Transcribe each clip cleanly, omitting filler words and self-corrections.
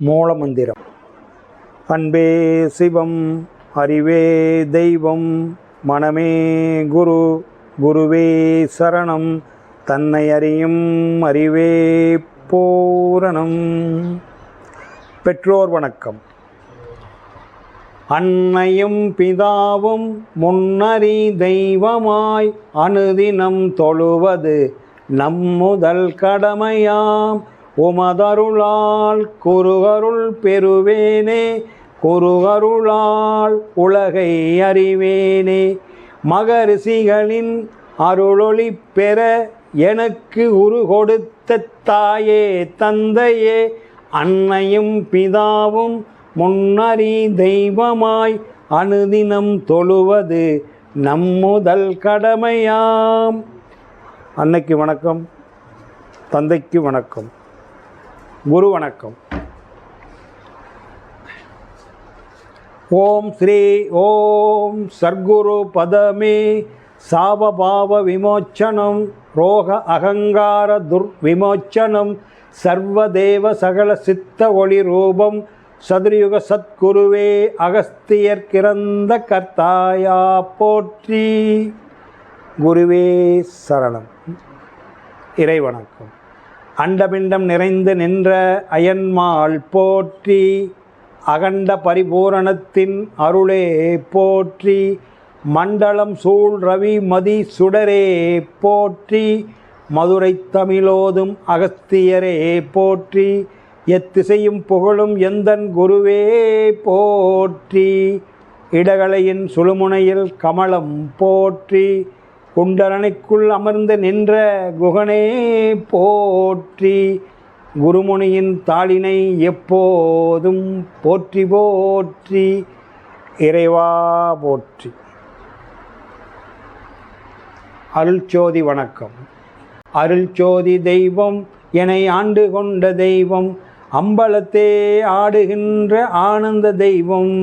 மூலமந்திரம். அன்பே சிவம், அறிவே தெய்வம், மனமே குரு, குருவே சரணம், தன்னை அறியும் அறிவே பூரணம். பெற்றோர் வணக்கம். அன்னையும் பிதாவும் முன்னறி தெய்வமாய் அனுதினம் தொழுவது நம்முதல் கடமையாம். உமதருளால் குருகருள் பெறுவேனே, குருகருளால் உலகை அறிவேனே. மகரிஷிகளின் அருளொளி பெற எனக்கு உரு கொடுத்த தாயே தந்தையே, அன்னையும் பிதாவும் முன்னறி தெய்வமாய் அனுதினம் தொழுவது நம்முதல் கடமையாம். அன்னைக்கு வணக்கம், தந்தைக்கு வணக்கம், குரு வணக்கம். ஓம் ஸ்ரீ ஓம் சர்க்குரு பதமே சாபபாவ விமோச்சனம், ரோக அகங்கார துர்விமோச்சனம், சர்வதேவ சகல சித்த ஒளி ரூபம், சதுர்யுக சத்குருவே அகஸ்தியர் கிறந்த கர்த்தாயா போற்றி. குருவே சரணம். இறை வணக்கம். அண்டபிண்டம் நிறைந்து நின்ற அயன்மாள் போற்றி, அகண்ட பரிபூரணத்தின் அருளே போற்றி, மண்டலம் சூழ் ரவி மதி சுடரே போற்றி, மதுரை தமிழோதும் அகஸ்தியரே போற்றி, எத்திசையும் புகழும் எந்தன் குருவே போற்றி. இடகலையின் சுழுமுனையில் கமலம் போற்றி, குண்டரணைக்குள் அமர்ந்து நின்ற குகனே போற்றி, குருமுனியின் தாளினை எப்போதும் போற்றி போற்றி. இறைவா போற்றி. அருள்சோதி வணக்கம். அருள்சோதி தெய்வம் என்னை ஆண்டு கொண்ட தெய்வம், அம்பலத்தே ஆடுகின்ற ஆனந்த தெய்வம்.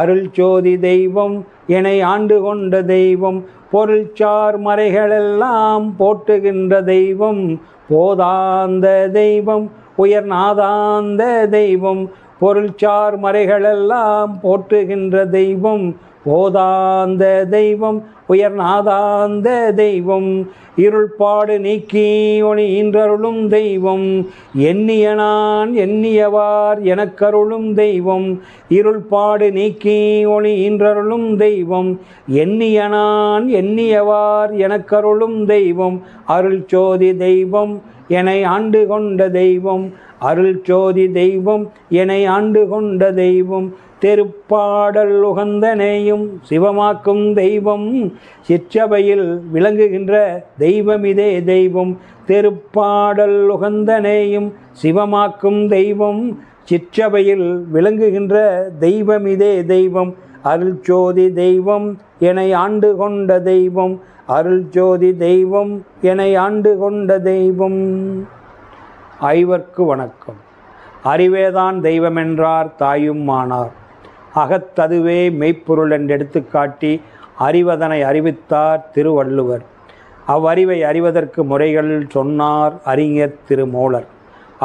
அருள்சோதி தெய்வம் என்னை ஆண்டு கொண்ட தெய்வம், பொருள்சார் மறைகளெல்லாம் போட்டுகின்ற தெய்வம். போதாந்த தெய்வம், உயர்நாதாந்த தெய்வம், பொருள்சார் மறைகளெல்லாம் போட்டுகின்ற தெய்வம். போதாந்த தெய்வம், உயர்நாதாந்த தெய்வம், இருள்பாடு நீக்கி ஒளி ஈன்றருளும் தெய்வம். எண்ணிய நான் எண்ணியவார் எனக்கருளும் தெய்வம். இருள்பாடு நீக்கி ஒளி ஈன்றருளும் தெய்வம். எண்ணிய நான் எண்ணியவார் எனக்கருளும் தெய்வம். அருள்சோதி தெய்வம் என்னை ஆண்டு கொண்ட தெய்வம். அருள்சோதி தெய்வம் என்னை ஆண்டு கொண்ட தெய்வம். தெருப்பாடல் உகந்தனையும் சிவமாக்கும் தெய்வம், சிற்றபையில் விளங்குகின்ற தெய்வம் இதே தெய்வம். தெருப்பாடல் உகந்தனையும் சிவமாக்கும் தெய்வம், சிற்றபையில் விளங்குகின்ற தெய்வம் இதே தெய்வம். அருள்சோதி தெய்வம் என்னை ஆண்டு கொண்ட தெய்வம். அருள்சோதி தெய்வம் என்னை ஆண்டு கொண்ட தெய்வம். ஐவர்க்கு வணக்கம். அறிவேதான் தெய்வமென்றார் தாயும் ஆனார். அகத்ததுவே மெய்ப்பொருள் என்றெடுத்து காட்டி அறிவதனை அறிவித்தார் திருவள்ளுவர். அவ்வறிவை அறிவதற்கு முறைகள் சொன்னார் அறிஞர் திருமூலர்.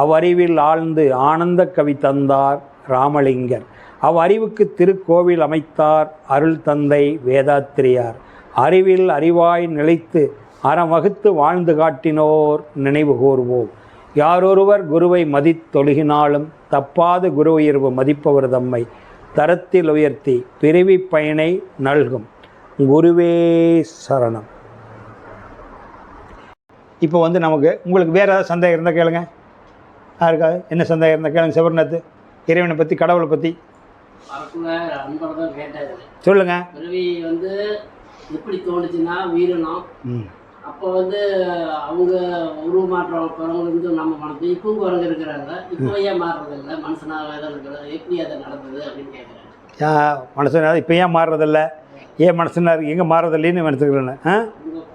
அவ்வறிவில் ஆழ்ந்து ஆனந்த கவி தந்தார் ராமலிங்கர். அவ்வறிவுக்கு திருக்கோவில் அமைத்தார் அருள் தந்தை வேதாத்திரியார். அறிவில் அறிவாய் நிலைத்து அறம் வகுத்து வாழ்ந்து காட்டினோர் நினைவு கூர்வோம். யாரொருவர் குருவை மதித்தொழுகினாலும் தப்பாது குரு உயர்வு மதிப்பவர் தம்மை தரத்தில் உயர்த்தி பிறவி பயனை நல்கும். குருவே சரணம். இப்போ நமக்கு உங்களுக்கு வேறு ஏதாவது சந்தேகம் இருந்தால் கேளுங்க. யாருக்காவது என்ன சந்தேகம் இருந்தால் கேளுங்க. சிவர்ணத்து இறைவனை பற்றி, கடவுளை பற்றி சொல்லுங்க. எப்படி தோணுச்சுன்னா வீரனும் அப்போ அவங்க உருவமாற்றம் குரங்கு நம்ம மனசு இப்போ குரங்கு இருக்கிறாங்க. இப்போ ஏன் மாறுறதில்லை? மனுஷனாக தான் இருக்கிறது. எப்படி அதை நடந்தது அப்படின்னு கேட்குறேன். மனுஷனாக இப்போ ஏன் மாறுறதில்லை? ஏன் மனுஷனாக எங்கே மாறுறதில்லைன்னு நினச்சிக்கிறேன்.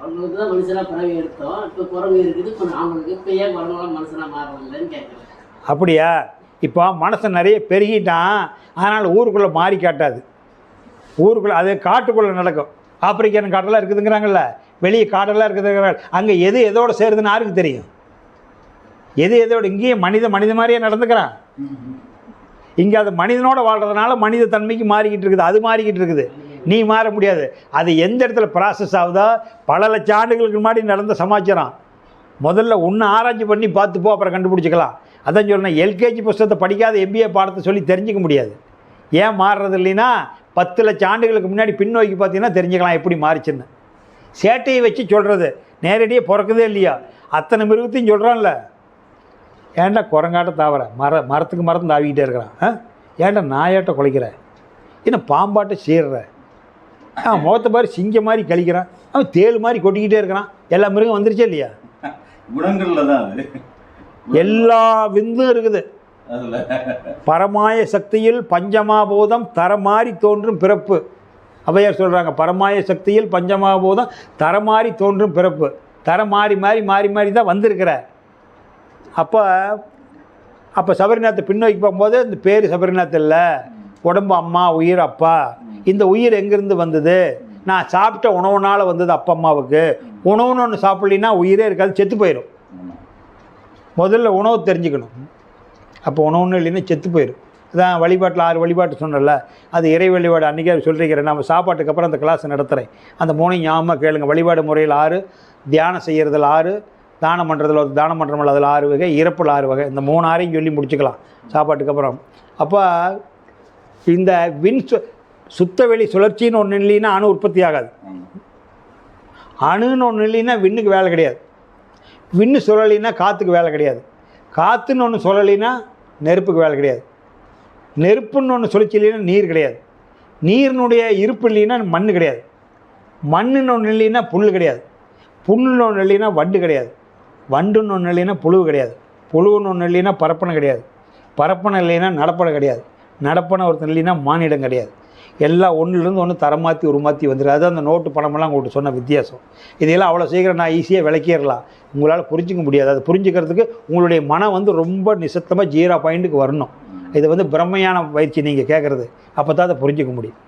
குரங்குக்கு தான் மனுஷனாக பிறகு எடுத்தோம். இப்போ குரங்கு இருக்குது. இப்போ அவங்களுக்கு இப்போ ஏன் குரங்குலாம் மனுஷனாக மாறுறதில்லைன்னு கேட்குறேன். அப்படியா? இப்போ மனுஷன் நிறைய பெருகிட்டான், அதனால் ஊருக்குள்ளே மாறி காட்டாது. ஊருக்குள்ளே அது காட்டுக்குள்ளே நடக்கும். ஆப்பிரிக்கன் காட்டெல்லாம் இருக்குதுங்கிறாங்கல்ல, வெளியே காடெல்லாம் இருக்குதுங்கிறாங்க. அங்கே எது எதோடு சேருதுன்னு யாருக்கு தெரியும்? எது எதோடு? இங்கேயும் மனித மாதிரியே நடந்துக்கிறான். இங்கே அது மனிதனோட வாழ்கிறதுனால மனித தன்மைக்கு மாறிக்கிட்டு இருக்குது, அது மாறிக்கிட்டு இருக்குது. நீ மாற முடியாது. அது எந்த இடத்துல ப்ராசஸ் ஆகுதோ, பல லட்சம் ஆண்டுகளுக்கு முன்னாடி நடந்த சமாச்சாரம். முதல்ல ஒன்று ஆராய்ச்சி பண்ணி பார்த்துப்போ, அப்புறம் கண்டுபிடிச்சிக்கலாம். அதான் சொல்கிறேன், எல்கேஜி புஸ்தகத்தை படிக்காத எம்பிஏ பாடத்தை சொல்லி தெரிஞ்சிக்க முடியாது. ஏன் மாறுறது இல்லைன்னா 10 லட்சம் ஆண்டுகளுக்கு முன்னாடி பின்னோக்கி பார்த்தீங்கன்னா தெரிஞ்சுக்கலாம் எப்படி மாறிச்சுன்னு. சேட்டையை வச்சு சொல்கிறது, நேரடியாக பிறக்குதே இல்லையா, அத்தனை மிருகத்தையும் சொல்கிறான்ல. ஏன்டா குரங்காட்ட தாவற, மரத்துக்கு மரத்து தாவிக்கிட்டே இருக்கிறான். ஏன்டா நாயாட்ட குலைக்கிற, என்ன பாம்பாட்ட சீர்ற, அவன் முகத்தை மாதிரி சிங்கம் மாதிரி கழிக்கிறான், அவன் தேள் மாதிரி கொட்டிக்கிட்டே இருக்கிறான். எல்லா மிருகம் வந்துருச்சே இல்லையா? குணங்கள்ல தான் அது எல்லா விந்தும் இருக்குது. பரமாய சக்தியில் பஞ்சமாபூதம் தரமாறி தோன்றும் பிறப்பு. அவையார் சொல்கிறாங்க, பரமாய சக்தியில் பஞ்சமாபூதம் தரமாறி தோன்றும் பிறப்பு. தரம் மாறி மாறி மாறி மாறி தான் வந்திருக்கிற. அப்போ சபரிநாத்தை பின்னோக்கி போகும்போது இந்த பேர் சபரிநாத் இல்லை, உடம்பு அம்மா, உயிர் அப்பா. இந்த உயிர் எங்கேருந்து வந்தது? நான் சாப்பிட்ட உணவுனால் வந்தது அப்பா அம்மாவுக்கு. உணவுன்னு ஒன்று சாப்பிட்லின்னா உயிரே இருக்காது, செத்து போயிடும். முதல்ல உணவு தெரிஞ்சுக்கணும். அப்போ உணவுன்னு இல்லைன்னா செத்து போயிடும். அதான் வழிபாட்டில் 6 வழிபாட்டு சொன்னல, அது இறை வழிபாடு. அன்றைக்கே சொல்லியிருக்கிறேன், நம்ம சாப்பாட்டுக்கு அப்புறம் அந்த கிளாஸ் நடத்துகிறேன். அந்த 3 ஞாபகமாக கேளுங்க. வழிபாடு முறையில் 6, தியானம் செய்கிறதுல 6, தானம் பண்ணுறதுல ஒரு தானம் பண்ணுறோம்ல அதில் 6 வகை, இறப்பில் 6 வகை. இந்த 3 6ஐயும் சொல்லி முடிச்சுக்கலாம் சாப்பாட்டுக்கு அப்புறம். அப்போ இந்த சுத்தவெளி சுழற்சின்னு ஒன்று இல்லைன்னா அணு உற்பத்தி ஆகாது. அணுன்னு ஒன்று இல்லைன்னா விண்ணுக்கு வேலை கிடையாது. விண்ணு சுழலினா காற்றுக்கு வேலை கிடையாது. காற்றுன்னு ஒன்று சுழலினா நெருப்புக்கு வேலை கிடையாது. நெருப்புன்னு ஒன்று சுழற்சி இல்லைன்னா நீர் கிடையாது. நீரினுடைய இருப்பு இல்லைன்னா மண் கிடையாது. மண்ணுன்னு ஒன்று இல்லைன்னா புல் கிடையாது. புல்லுன்னு ஒன்று இல்லைன்னா வண்டு கிடையாது. வண்டுன்னு ஒன்று இல்லைன்னா புழு கிடையாது. புழுன்னு ஒன்று இல்லைன்னா பரப்பனை கிடையாது. பரப்பனை இல்லைன்னா நடப்பனை கிடையாது. நடப்பனை ஒருத்தன் இல்லைன்னா மானிடம் கிடையாது. எல்லாம் ஒன்றுலேருந்து ஒன்று தரமாற்றி உருமாற்றி வந்துடும். அது அந்த நோட்டு பணமெல்லாம் உங்கள்கிட்ட சொன்ன வித்தியாசம். இதையெல்லாம் அவ்வளோ சீக்கிரம் நான் ஈஸியாக விளக்கிடலாம், உங்களால் புரிஞ்சிக்க முடியாது. அது புரிஞ்சுக்கிறதுக்கு உங்களுடைய மனம் ரொம்ப நிசத்தமாக 0 பாயிண்ட்டுக்கு வரணும். இது பிரம்மையான பயிற்சி நீங்கள் கேட்குறது. அப்போ தான் அதை புரிஞ்சிக்க முடியும்.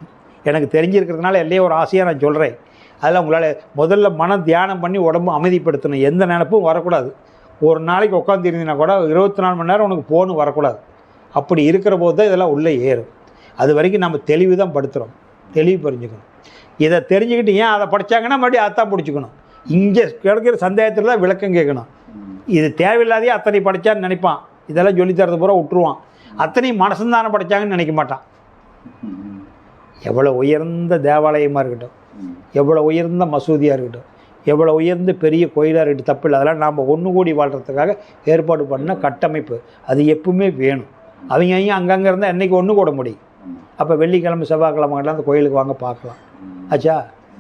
எனக்கு தெரிஞ்சிருக்கிறதுனால எல்லையே ஒரு ஆசையாக நான் சொல்கிறேன். அதில் உங்களால் முதல்ல மனம் தியானம் பண்ணி உடம்பு அமைதிப்படுத்தணும். எந்த நினப்பும் வரக்கூடாது. ஒரு நாளைக்கு உட்காந்துருந்தீங்கன்னா கூட 24 மணி நேரம் உனக்கு ஃபோனு வரக்கூடாது. அப்படி இருக்கிற போது தான் இதெல்லாம் உள்ளே ஏறும். அது வரைக்கும் நம்ம தெளிவு தான் படுத்துகிறோம். தெளிவு புரிஞ்சுக்கணும். இதை தெரிஞ்சுக்கிட்டு ஏன் அதை படித்தாங்கன்னா மறுபடியும் அதான் பிடிச்சிக்கணும். இங்கே கிடைக்கிற சந்தேகத்தில் தான் விளக்கம் கேட்கணும். இது தேவையில்லாதே அத்தனை படித்தான்னு நினைப்பான். இதெல்லாம் சொல்லித்தரது பூரா விட்டுருவான். அத்தனையும் மனசந்தானே படித்தாங்கன்னு நினைக்க மாட்டான். எவ்வளோ உயர்ந்த தேவாலயமாக இருக்கட்டும், எவ்வளோ உயர்ந்த மசூதியாக இருக்கட்டும், எவ்வளோ உயர்ந்த பெரிய கோயிலாக இருக்கட்டும், தப்பில்லை. அதெல்லாம் நாம் ஒன்று கூடி வாழ்கிறதுக்காக ஏற்பாடு பண்ண கட்டமைப்பு. அது எப்பவுமே வேணும். அவங்க அங்கங்கே இருந்தால் என்றைக்கு ஒன்று கூட முடியும். அப்போ வெள்ளிக்கிழமை செவ்வாய்க்கிழமை கண்டால் அந்த கோயிலுக்கு வாங்க பார்க்கலாம். ஆச்சா,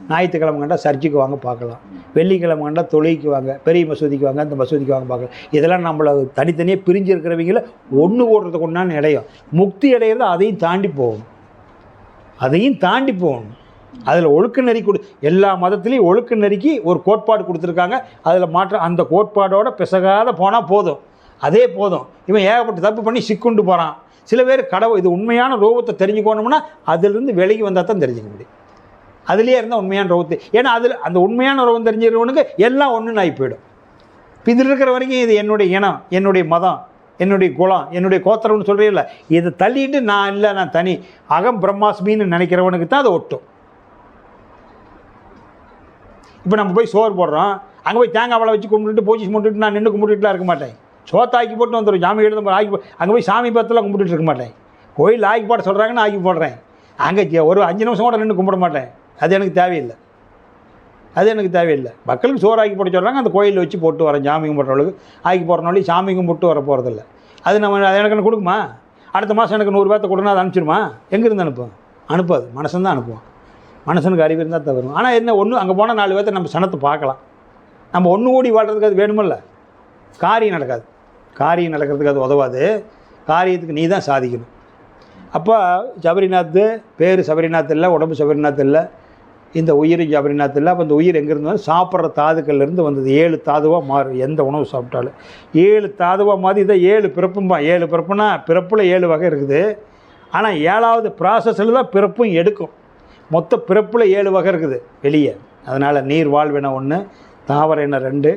ஞாயிற்றுக்கிழமை கண்டால் சர்ச்சுக்கு வாங்க பார்க்கலாம். வெள்ளிக்கிழமை கண்டால் தொழுகைக்கு வாங்க, பெரிய மசூதிக்கு வாங்க, அந்த மசூதிக்கு வாங்க பார்க்கலாம். இதெல்லாம் நம்மளை தனித்தனியாக பிரிஞ்சு இருக்கிறவங்கள ஒன்று கூடுறதுக்கு ஒன்றான இடையம். முக்தி அடையிறது அதையும் தாண்டி போகணும். அதையும் தாண்டி போகணும். அதில் ஒழுக்க நெறி எல்லா மதத்துலேயும் ஒழுக்க நெறிக்கு ஒரு கோட்பாடு கொடுத்துருக்காங்க. அதில் அந்த கோட்பாடோட பிசகாத போனால் போதும், அதே போதும். இவன் ஏகப்பட்ட தப்பு பண்ணி சிக்குண்டு போகிறான். சில பேர் கடவுள் இது உண்மையான ரூபத்தை தெரிஞ்சுக்கணும்னா அதிலிருந்து விலகி வந்தால் தான் தெரிஞ்சுக்க முடியும். அதுலேயே இருந்தால் உண்மையான ரூபத்தை, ஏன்னா அதில் அந்த உண்மையான ரூபம் தெரிஞ்சுக்கிறவனுக்கு எல்லாம் ஒன்றுன்னு ஆகி போயிடும். இப்போ இதில் இருக்கிற வரைக்கும் இது என்னுடைய இனம், என்னுடைய மதம், என்னுடைய குலம், என்னுடைய கோத்திரம்னு சொல்கிறீங்கள, இதை தள்ளிட்டு நான் இல்லை, நான் தனி அகம் பிரம்மாஸ்மின்னு நினைக்கிறவனுக்கு தான் அதை ஒட்டும். இப்போ நம்ம போய் சோறு போடுறோம், அங்கே போய் தேங்காய் வளை வச்சு கும்பிட்டுட்டு பூச்சி கும்பிட்டுட்டு நான் நின்று கும்பிட்டுட்டுலாம் இருக்க மாட்டேன். சோத்தை ஆக்கி போட்டு வந்துடும், ஜாமி எழுத ஆக்கி அங்கே போய் சாமி பார்த்துலாம் கும்பிட்டுட்டு இருக்க மாட்டேன். கோயில் ஆக்கி போட சொல்கிறாங்கன்னு ஆக்கி போடுறேன். அங்கே ஒரு 5 நிமிஷம் கூட நின்று கும்பிட மாட்டேன். அது எனக்கு தேவையில்லை. அது எனக்கு தேவையில்லை. மக்களுக்கு சோறு ஆக்கி போட சொல்கிறாங்க, அந்த கோயிலில் வச்சு போட்டு வரேன். சாமி கும்பிட்றவளுக்கு ஆக்கி போடுறனாலே சாமி கும்பிட்டு வர போகிறதில்ல. அது அது எனக்கு கொடுக்குமா? அடுத்த மாதம் எனக்கு 100 பேர்த்த கொடுனா அதை அனுப்பிச்சிடுமா? எங்கேருந்து அனுப்பும்? அனுப்பாது. மனசன் தான் அனுப்புவான். மனசனுக்கு அறிவு இருந்தால் தான் வரும். ஆனால் என்ன ஒன்று, அங்கே போனால் 4 பேர்த்த நம்ம சனத்தை பார்க்கலாம். நம்ம ஒன்று கூடி வாழ்கிறதுக்கு அது வேணுமில்ல. காரியம் நடக்காது. காரியம் நடக்கிறதுக்கு அது உதவாது. காரியத்துக்கு நீ தான் சாதிக்கணும். அப்போ சபரிநாத் பேர் சபரிநாத் இல்லை, உடம்பு சபரிநாத் இல்லை, இந்த உயிர் சபரிநாத் இல்லை. அப்போ இந்த உயிர் எங்கேருந்து வந்து சாப்பிட்ற தாதுக்கள்லேருந்து வந்தது. 7 தாதுவாக மாறும் எந்த உணவு சாப்பிட்டாலும். 7 தாதுவாக மாறி இதை 7 பிறப்பும்பா. 7 பிறப்புனா பிறப்பில் 7 வகை இருக்குது. ஆனால் 7வது ப்ராசஸில் தான் பிறப்பும் எடுக்கும். மொத்த பிறப்பில் 7 வகை இருக்குது வெளியே. அதனால் நீர் வாழ்வின 1, தாவர இன 2,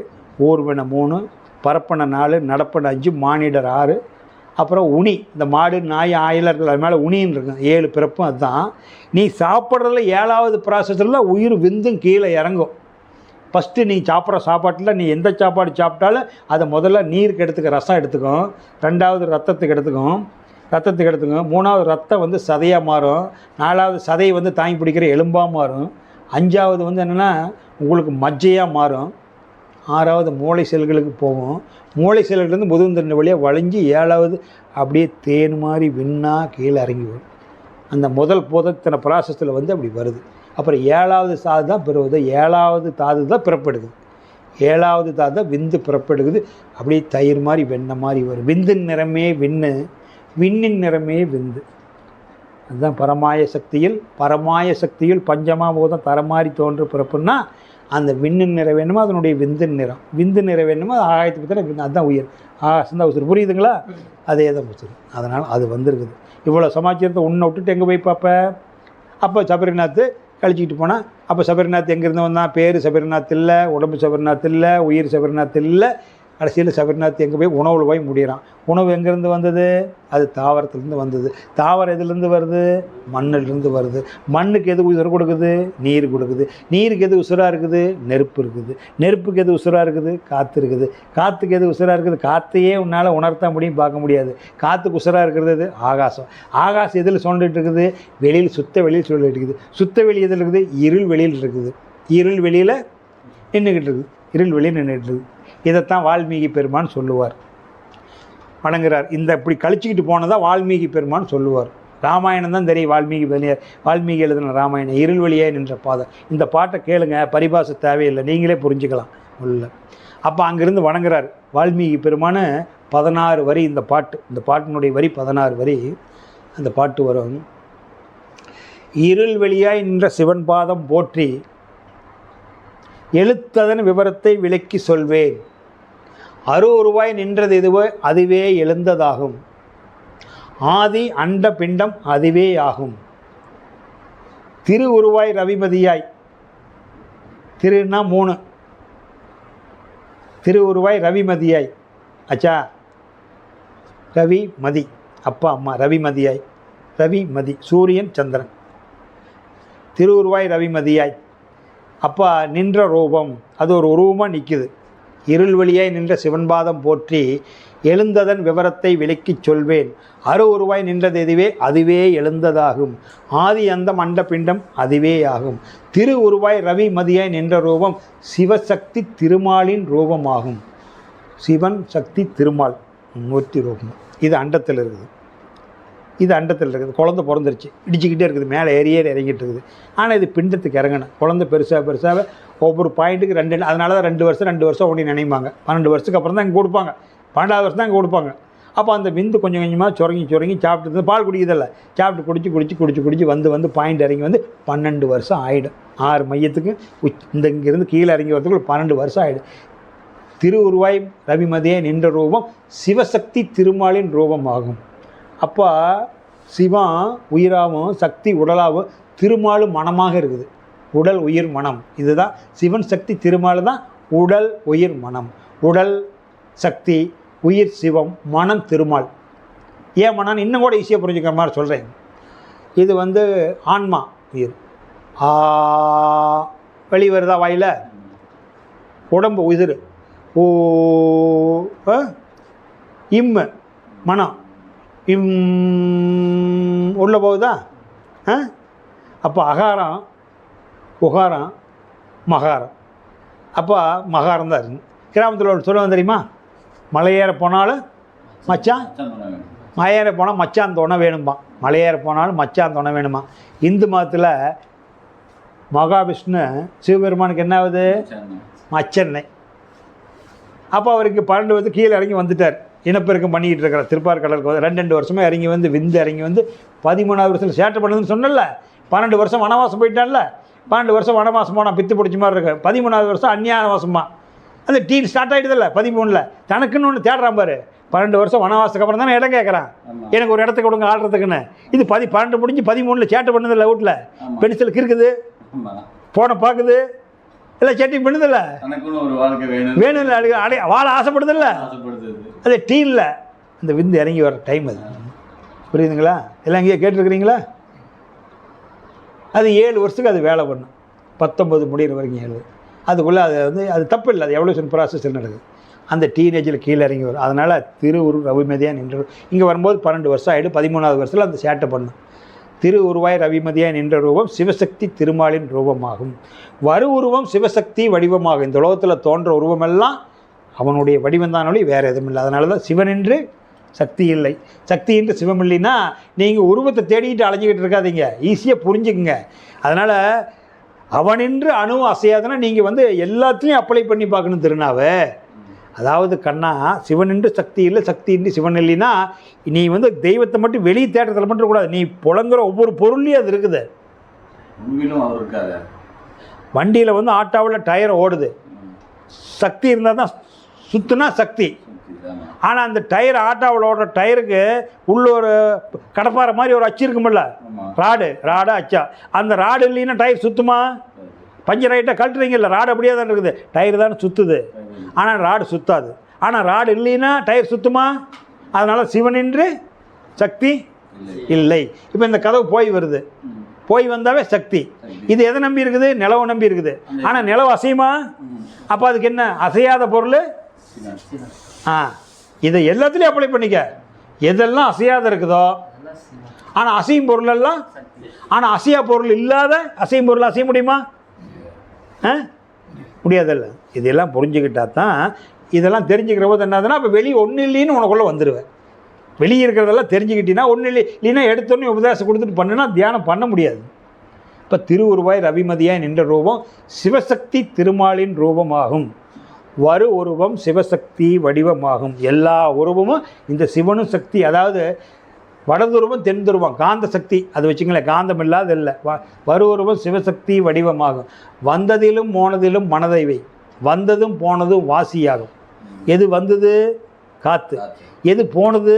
ஊர்வின 3, பரப்பன 4, நடப்பன 5, மானிடர் 6, அப்புறம் உனி, இந்த மாடு நாய் ஆயிலர்கள் அது மேலே உனின்னு இருக்கும், 7 பிறப்பும் அதுதான். நீ சாப்பிட்றதுல 7வது ப்ராசஸில் உயிர் விந்தும் கீழே இறங்கும். ஃபஸ்ட்டு நீ சாப்பிட்ற சாப்பாட்டில் நீ எந்த சாப்பாடு சாப்பிட்டாலும் அதை முதல்ல நீருக்கு எடுத்துக்க, ரசம் எடுத்துக்கும். 2வது ரத்தத்துக்கு எடுத்துக்கும், 3வது ரத்தம் வந்து சதையாக மாறும். 4வது சதையை வந்து தாங்கி பிடிக்கிற எலும்பாக மாறும். 5வது வந்து என்னென்னா உங்களுக்கு மஜ்ஜையாக மாறும். 6வது மூளை செல்களுக்கு போகும். மூளை செல்கள்லேருந்து முதுகுந்தண்டு வழியாக வளைஞ்சி 7வது அப்படியே தேன் மாதிரி விண்ணா கீழே இறங்கி வரும். அந்த முதல் இத்தனை ப்ராசஸில் வந்து அப்படி வருது. அப்புறம் 7வது தாது தான் பிறகுது, 7வது தாது தான் பிறப்பெடுக்குது. 7வது தாது தான் விந்து பிறப்பெடுக்குது. அப்படியே தயிர் மாதிரி வெண்ணெய் மாதிரி வரும். விந்தின் நிறமே விண்ணு, விண்ணின் நிறமே விந்து. அதுதான் பரமாய சக்தியில் பஞ்சமாபூதம் தரமாறி தோன்று பிறப்புன்னா அந்த விண்ணின் நிறம் வேணுமோ அதனுடைய விந்தின் நிறம், விந்து நிறம் வேணுமோ அது ஆகாயத்துக்கு பற்றின விந்து, அதுதான் உயிர். ஆகாசம் தான் உசுறு. புரியுதுங்களா? அதே தான் உசுறு. அதனால் அது வந்திருக்குது. இவ்வளோ சமாச்சாரத்தை உன்னை விட்டுட்டு எங்கே போய் பார்ப்ப? அப்போ சபரிநாத் கழிச்சிக்கிட்டு போனால், அப்போ சபரிநாத் எங்கேருந்து வந்தான்? பேர் சபரிநாத் இல்லை, உடம்பு சபரிநாத் இல்லை, உயிர் சபரிநாத் இல்லை. கடைசியில் சபரிநாத் எங்கே போய் உணவில் போய் முடிகிறான். உணவு எங்கேருந்து வந்தது? அது தாவரத்துலேருந்து வந்தது. தாவரம் எதுலேருந்து வருது? மண்ணிலிருந்து வருது. மண்ணுக்கு எது உசுர கொடுக்குது? நீர் கொடுக்குது. நீருக்கு எது உசுராக இருக்குது? நெருப்பு இருக்குது. நெருப்புக்கு எது உசுராக இருக்குது? காற்று இருக்குது. காற்றுக்கு எது உசுராக இருக்குது? காற்றையே உன்னால் உணர்த்த முடியும், பார்க்க முடியாது. காற்றுக்கு உசுராக இருக்கிறது எது? ஆகாசம். ஆகாசம் எதில் சொல்லிட்டு இருக்குது? வெளியில், சுத்த வெளியில் சொல்லிட்டு இருக்குது. சுத்த வெளி எதில் இருக்குது? இருள் வெளியில் இருக்குது. இருள் வெளியில் நின்றுக்கிட்டு இருக்குது. இருள் வெளியில் நின்றுட்டு இருக்குது. இதைத்தான் வால்மீகி பெருமான் சொல்லுவார், வணங்குறார். இந்த இப்படி கழிச்சிக்கிட்டு போனதான் வால்மீகி பெருமான் சொல்லுவார். ராமாயணம் தான் தெரியும் வால்மீகி எழுதின ராமாயணம். இருள் வழியே நின்ற பாதை. இந்த பாட்டை கேளுங்க, பரிபாச தேவையில்லை, நீங்களே புரிஞ்சுக்கலாம் உள்ள. அப்போ அங்கேருந்து வணங்குறார் வால்மீகி பெருமான். 16 வரி இந்த பாட்டு. இந்த பாட்டினுடைய வரி 16 வரி. அந்த பாட்டு வரும். இருள் வெளியாய் நின்ற சிவன் பாதம் போற்றி, எழுத்ததன் விவரத்தை விளக்கி சொல்வேன். அருவுருவாய் நின்றது எதுவோ அதுவே எழுந்ததாகும். ஆதி அண்ட பிண்டம் அதுவே ஆகும். திரு உருவாய் ரவிமதியாய், திருன்னா 3, திரு உருவாய் ரவிமதியாய். அச்சா, ரவி மதி, அப்பா அம்மா, ரவிமதியாய், ரவிமதி சூரியன் சந்திரன். திரு உருவாய் ரவிமதியாய். அப்பா நின்ற ரூபம், அது ஒரு உருவமாக நிற்குது. இருள் வழியாய் நின்ற சிவன்பாதம் போற்றி, எழுந்ததன் விவரத்தை விளக்கிச் சொல்வேன். அரு உருவாய் நின்றது எதுவே அதுவே எழுந்ததாகும். ஆதி அந்தம் அண்ட பிண்டம் அதுவே ஆகும். திரு உருவாய் ரவி மதியாய் நின்ற ரூபம் சிவசக்தி திருமாலின் ரூபமாகும். சிவன் சக்தி திருமால் மூர்த்தி ரூபம். இது அண்டத்தில் இருக்குது. இது அண்டத்தில் இருக்குது. குழந்தை பிறந்துருச்சு, இடிச்சிக்கிட்டே இருக்குது, மேலே ஏறியே இறங்கிட்டு இருக்குது. ஆனால் இது பிண்டத்துக்கு இறங்கணும். குழந்தை பெருசாக ஒவ்வொரு பாயிண்ட்டுக்கு 2, அதனால தான் 2 வருஷம் ஓடி நினைப்பாங்க. 12 வருஷத்துக்கு அப்புறம் தான் இங்கே கொடுப்பாங்க. 12வது வருஷம் தான் இங்கே கொடுப்பாங்க. அப்போ அந்த விந்து கொஞ்சம் கொஞ்சமாக சுரங்கி சாப்பிட்டு, பால் குடிக்கிறதில்ல, சாப்பிட்டு குடிச்சு வந்து பாயிண்ட் இறங்கி வந்து 12 வருஷம் ஆகிடும். 6 மையத்துக்கு இங்கேருந்து கீழே இறங்கி வரதுக்குள்ள 12 வருஷம் ஆகிடும். திரு உருவாய் ரவிமதியே நின்ற ரூபம் சிவசக்தி திருமாலின் ரூபமாகும். அப்போ சிவம் உயிராகவும் சக்தி உடலாகவும் திருமாலும் மனமாக இருக்குது. உடல் உயிர் மனம், இதுதான் சிவன் சக்தி திருமால் தான் உடல் உயிர் மனம். உடல் சக்தி, உயிர் சிவம், மனம் திருமால். ஏன் மனம் இன்னும் கூட ஈஸியாக புரிஞ்சுக்கிற மாதிரி சொல்கிறேன். இது வந்து ஆன்மா உயிர். வெளி வருதா வாயில்? உடம்பு உயிர். ஓ இம்மு மனம், உள்ளே போகுதா? அப்போ அகாரம், உகாரம், மகாரம். அப்போ மகாரம் தான் இருக்குது. கிராமத்தில் ஒரு சொல்லுவாங்க தெரியுமா? மலையேற போனாலும் மச்சான், மலையேற போனால் மச்சான் துணை வேணுமா. மலையேற போனாலும் மச்சான் துணை வேணுமா. இந்து மதத்தில் மகாவிஷ்ணு சிவபெருமானுக்கு என்ன ஆகுது? மச்சன்னை. அப்போ அவருக்கு 12 வருஷம் கீழே இறங்கி வந்துட்டார். இனப்பெருக்கம் பண்ணிக்கிட்டு இருக்கிற திருப்பார்கடலுக்கு வந்து 2 வருஷமாக இறங்கி வந்து விந்து இறங்கி வந்து 13வது வருஷத்தில் சேட்டை பண்ணுதுன்னு சொன்னல. 12 வருஷம் வனவாசம் போயிட்டான்ல. 12 வருஷம் வனவாசம் போனால் பித்து பிடிச்ச மாதிரி இருக்கு. 13வது வருஷம் அந்நியானவாசமா. அந்த டீன் ஸ்டார்ட் ஆகிடுதில்ல 13ல். தனக்குன்னு ஒன்று தேடுறான் பாரு. 12 வருஷம் வனவாசத்துக்கு அப்புறம் தானே இடம் கேட்குறான், எனக்கு ஒரு இடத்துக்கு கொடுங்க ஆடுறதுக்குன்னு. இது 12 முடிஞ்சு 13ல் சேட்டை பண்ணுதில்ல. வீட்டில் பென்சிலுக்கு இருக்குது, போனை பார்க்குது, இல்லை செட்டிங் பண்ணுதில்ல, வேணும் வாழ ஆசைப்படுதில்ல. அது டீனில் அந்த விந்து இறங்கி வர டைம் அது. புரியுதுங்களா? எல்லாம் இங்கேயே கேட்டிருக்கிறீங்களா? அது 7 வருஷத்துக்கு அது வேலை பண்ணும். 19 முடிகிற வரைக்கும் 7. அதுக்குள்ளே அது வந்து அது தப்பு இல்லை, அது எவல்யூஷன் ப்ராசஸ் நடக்குது. அந்த டீனேஜில் கீழே இறங்கி வரும். அதனால் திருவுரு ரவிமதியாக நின்று இங்கே வரும்போது 12 வருஷம் ஆகிடும். 13வது வருஷத்தில் அந்த சேட்டை பண்ணும். திரு உருவாய் ரவிமதியாக நின்ற ரூபம் சிவசக்தி திருமாலின் ரூபமாகும். வரு உருவம் சிவசக்தி வடிவமாகும். இந்த உலகத்தில் தோன்ற உருவமெல்லாம் அவனுடைய வடிவந்தானொழி வேறு எதுவும் இல்லை. அதனால தான் சிவனின்று சக்தி இல்லை, சக்தி என்று சிவம் இல்லைன்னா நீங்கள் உருவத்தை தேடிக்கிட்டு அலைஞ்சிக்கிட்டு இருக்காதீங்க. ஈஸியாக புரிஞ்சுக்குங்க. அதனால் அவனின்று அணு அசையாதுன்னா நீங்கள் வந்து எல்லாத்துலேயும் அப்ளை பண்ணி பார்க்கணும் திருநாவை. அதாவது கண்ணா, சிவனின்று சக்தி இல்லை, சக்தி இன்றி சிவன் இல்லைன்னா நீ வந்து தெய்வத்தை மட்டும் வெளியே தேட்டத்தில் மட்டும் கூடாது. நீ புலங்குற ஒவ்வொரு பொருள்லையும் அது இருக்குது. அவர் இருக்காரு. வண்டியில் வந்து ஆட்டோவில் டயர் ஓடுது, சக்தி இருந்தால் தான் சுற்றுனா சக்தி. ஆனால் அந்த டயர் ஆட்டோவில் ஓடுற டயருக்கு உள்ள ஒரு கடப்பாறை மாதிரி ஒரு அச்சு இருக்குமில்ல, ராடு அச்சா. அந்த ராடு இல்லைன்னா டயர் சுற்றுமா? பஞ்சர் ரைட்டாக கழட்டுறீங்க இல்லை, ராடு அப்படியே தான் இருக்குது, டயர் தானே சுற்றுது. ஆனால் ராடு சுற்றாது. ஆனால் ராடு இல்லைன்னா டயர் சுற்றுமா? அதனால் சிவனின்று சக்தி இல்லை. இப்போ இந்த கதவு போய் வருது, போய் வந்தாவே சக்தி. இது எதை நம்பி இருக்குது? நிலவை நம்பி இருக்குது. ஆனால் நிலவு அசையுமா? அப்போ அதுக்கு என்ன? அசையாத பொருள். இதை எல்லாத்துலேயும் அப்ளை பண்ணிக்க. எதெல்லாம் அசையாத இருக்குதோ, ஆனால் அசையும் பொருள் எல்லாம். ஆனால் அசையா பொருள் இல்லாத அசையும் பொருள் அசைய முடியுமா? முடியாதில்ல. இதெல்லாம் புரிஞ்சுக்கிட்டா தான், இதெல்லாம் தெரிஞ்சுக்கிற போது என்னதுன்னா அப்போ வெளியே ஒன்றும் இல்லைன்னு உனக்குள்ளே வந்துடுவேன். வெளியே இருக்கிறதெல்லாம் தெரிஞ்சுக்கிட்டீங்கன்னா ஒன்றும் இல்லைன்னா எடுத்தோன்னே உபதேசம் கொடுத்துட்டு பண்ணுன்னா தியானம் பண்ண முடியாது. இப்போ திருவுருவாய் ரவிமதியாய் நின்ற ரூபம் சிவசக்தி திருமாலின் ரூபமாகும். வரு உருவம் சிவசக்தி வடிவமாகும். எல்லா உருவமும் இந்த சிவனும் சக்தி. அதாவது வடதுருவம் தென் துருவம் காந்த சக்தி, அது வச்சுங்களேன், காந்தம் இல்லாத இல்லை. வரு உருவம் சிவசக்தி வடிவமாகும். வந்ததிலும் போனதிலும் மனதைவை, வந்ததும் போனதும் வாசியாகும். எது வந்தது? காற்று. எது போனது?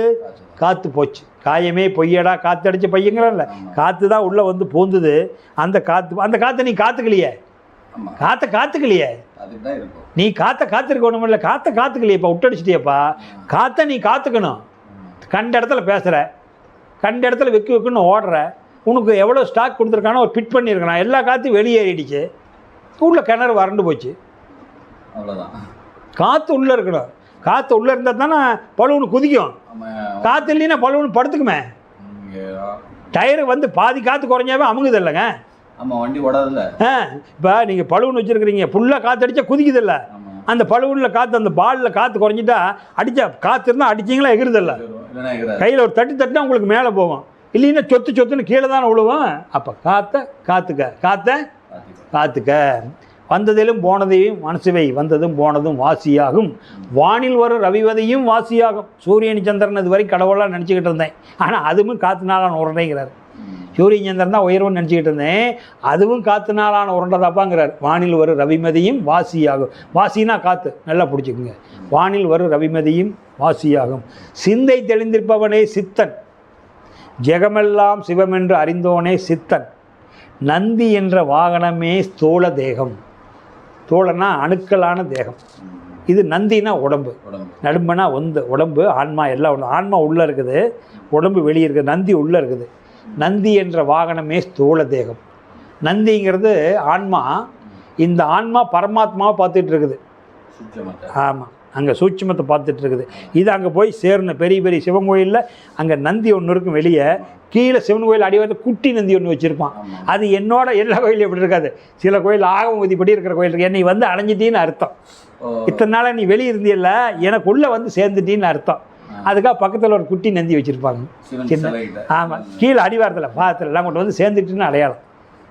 காற்று போச்சு. காயமே பொய்யடா காற்று அடித்த பையங்கள, காற்று தான் உள்ளே வந்து பூந்துது. அந்த காற்றை நீ காத்துக்கலையே, காத்துக்கலையே. நீ காத்துக்க ஒன்றும் இல்லை, காத்துக்கலையப்பா, விட்டடிச்சிட்டியப்பா. காற்றை நீ காத்துக்கணும். கண்ட இடத்துல பேசுகிற, கண்ட இடத்துல வைக்கணும்னு ஓடுற, உனக்கு எவ்வளோ ஸ்டாக் கொடுத்துருக்கானோ ஒரு ஃபிட் பண்ணியிருக்கான், எல்லா காற்றையும் வெளியேறிடுச்சு, உள்ள கிணறு வறண்டு போச்சு. அவ்வளோதான். காற்று உள்ளே இருக்கணும். காற்று உள்ளே இருந்தால் தானே பழுவுன்னு குதிக்கும். காற்று இல்லைன்னா பழுவுன்னு படுத்துக்குமே. டயரு வந்து பாதி காற்று குறைஞ்சாவே அமுங்குது இல்லைங்க. ஆமாம், வண்டி ஓடாதில்ல. இப்போ நீங்கள் பழுவுன்னு வச்சுருக்கிறீங்க, ஃபுல்லாக காற்று அடித்தா குதிக்குது இல்லை. அந்த பழுவுல காற்று, அந்த பாலில் காற்று குறைஞ்சிட்டா அடித்தா, காற்று இருந்தால் அடிச்சிங்களா எகிருதில்ல. கையில் ஒரு தட்டுனா உங்களுக்கு மேலே போகும், இல்லைன்னா சொத்துன்னு கீழே தானே விழுவோம். அப்போ காத்துக்க. வந்ததிலும் போனதையும் மனசுவை, வந்ததும் போனதும் வாசியாகும். வானில் வரும் ரவிவதையும் வாசியாகும். சூரியன் சந்திரன் இது வரைக்கும் கடவுளாக நினச்சிக்கிட்டு இருந்தேன், ஆனால் அதுவும் காற்று நாளான உருண்டைங்கிறார். சூரியன் சந்திரன் தான் உயர்வுன்னு நினச்சிக்கிட்டு இருந்தேன், அதுவும் காற்று நாளான உருண்டைதாப்பாங்கிறார். வானில் வரும் ரவிமதியும் வாசியாகும். வாசினா காற்று, நல்லா பிடிச்சிக்குங்க. வானில் வரும் ரவிமதியும் வாசியாகும். சிந்தை தெளிந்திருப்பவனே சித்தன், ஜெகமெல்லாம் சிவமென்று அறிந்தோனே சித்தன். நந்தி என்ற வாகனமே ஸ்தூல தேகம். தோழனா அணுக்களான தேகம். இது நந்தினா உடம்பு, நடும்பனா உடம்பு, ஆன்மா எல்லாம் ஒன்று. ஆன்மா உள்ளே இருக்குது, உடம்பு வெளியே இருக்குது, நந்தி உள்ளே இருக்குது. நந்தி என்ற வாகனமே ஸ்தூல தேகம். நந்திங்கிறது ஆன்மா. இந்த ஆன்மா பரமாத்மாவை பார்த்துட்டு இருக்குது. ஆமாம், அங்கே சூட்சுமத்தை பார்த்துட்டு இருக்குது. இது அங்கே போய் சேரணும். பெரிய பெரிய சிவன் கோயிலில் அங்கே நந்தி ஒன்று இருக்கும், வெளியே கீழே சிவன் கோயில் அடிவாரத்தில் குட்டி நந்தி ஒன்று வச்சுருப்பான். அது என்னோட எல்லா கோயிலும் எப்படி இருக்காது. சில கோயில் ஆகம விதிப்படி இருக்கிற கோயில் இருக்குது. என்னை வந்து அடைஞ்சிட்டின்னு அர்த்தம். இத்தனை நாளாக நீ வெளியே இருந்தியல்ல, எனக்குள்ளே வந்து சேர்ந்துட்டின்னு அர்த்தம். அதுக்காக பக்கத்தில் ஒரு குட்டி நந்தி வச்சுருப்பாங்க, சின்ன. ஆமாம், கீழே அடிவாரத்தில் பாதத்தில் எல்லாம் கொண்டு வந்து சேர்ந்துட்டுன்னு அடையாளம்.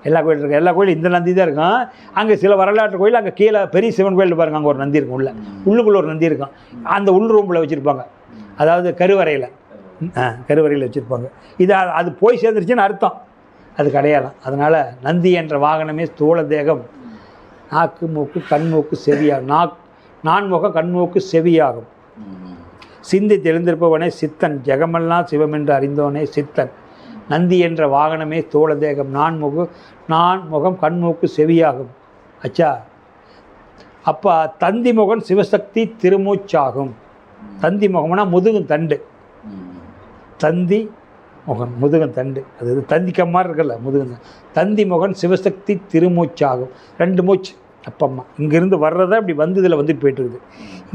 எல்லா கோயில் இருக்குது. எல்லா கோயிலும் இந்த நந்தி தான் இருக்கும். அங்கே சில வரலாற்று கோயில், அங்கே கீழே பெரிய சிவன் கோயில் பாருங்கள், அங்கே ஒரு நந்தி இருக்கும். உள்ளுக்குள்ளே ஒரு நந்தி இருக்கும். அந்த உள் ரூமில் வச்சுருப்பாங்க, அதாவது கருவறையில் வச்சுருப்பாங்க. இது அது போய் சேர்ந்துருச்சுன்னு அர்த்தம், அதுக்கு அடையாளம். அதனால் நந்தி என்ற வாகனமே ஸ்தூல தேகம். நாக்கு மூக்கு கண்மூக்கு செவியாகும். நான்முக கண்மூக்கு செவியாகும். சிந்தி தெளிந்திருப்பவனே சித்தன், ஜெகமெல்லாம் சிவமென்று அறிந்தோனே சித்தன். நந்தி என்ற வாகனமே ஸ்தூல தேகம். நான்முகம் கண்மூக்கு செவியாகும். அச்சா, அப்போ தந்தி முகன் சிவசக்தி திருமூச்சாகும். தந்தி முகம்னா முதுகும் தண்டு, தந்தி முகன் முதுகன் தண்டு, அது தந்திக்க மாதிரி இருக்கல முதுகன் தந்தி முகன் சிவசக்தி திருமூச்சாகும். 2 மூச்சு அப்பம்மா இங்கேருந்து வர்றதை அப்படி வந்து இதில் வந்துட்டு போயிட்டுருக்குது.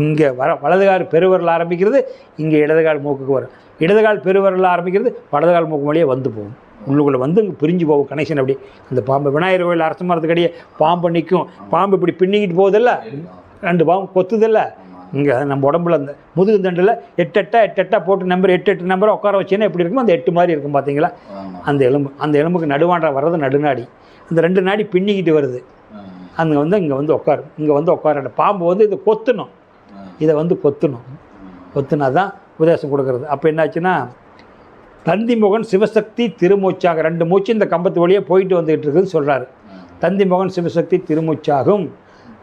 இங்கே வலதுகால் பெருவரில் ஆரம்பிக்கிறது, இங்கே இடதுகால் மூக்குக்கு வரும். இடதுகால் பெருவரில் ஆரம்பிக்கிறது, வலதுகால் மூக்கு வழியே வந்து போகும், உள்ளுக்குள்ளே வந்து இங்கே பிரிஞ்சு போகும் கனெக்ஷன். அப்படி அந்த பாம்பு விநாயகர் கோயில் அரச மரத்துக்கடியே பாம்பு நிற்கும், பாம்பு இப்படி பின்னிக்கிட்டு போகுதில்ல, 2 பாம்பு கொத்துதில்ல. இங்கே நம்ம உடம்புல அந்த முதுகு தண்டில் 8 போட்டு நம்பர் 8 நம்பரை உட்கார வச்சேன்னா எப்படி இருக்கும், அந்த 8 மாதிரி இருக்கும் பார்த்தீங்களா. அந்த எலும்புக்கு நடுவாண்டா வர்றது நடுநாடி, அந்த 2 நாடி பின்னிக்கிட்டு வருது. அங்கே வந்து இங்கே வந்து உட்காரும், இங்கே வந்து உட்கார பாம்பு வந்து இதை கொத்தணும், இதை வந்து கொத்துனா தான் உபதேசம் கொடுக்கறது. அப்போ என்னாச்சுன்னா தந்தி முகன் சிவசக்தி திருமூச்சாக 2 மூச்சு இந்த கம்பத்து வழியே போயிட்டு வந்துகிட்டு இருக்குதுன்னு சொல்கிறாரு. தந்தி முகன் சிவசக்தி திருமூச்சாகும்.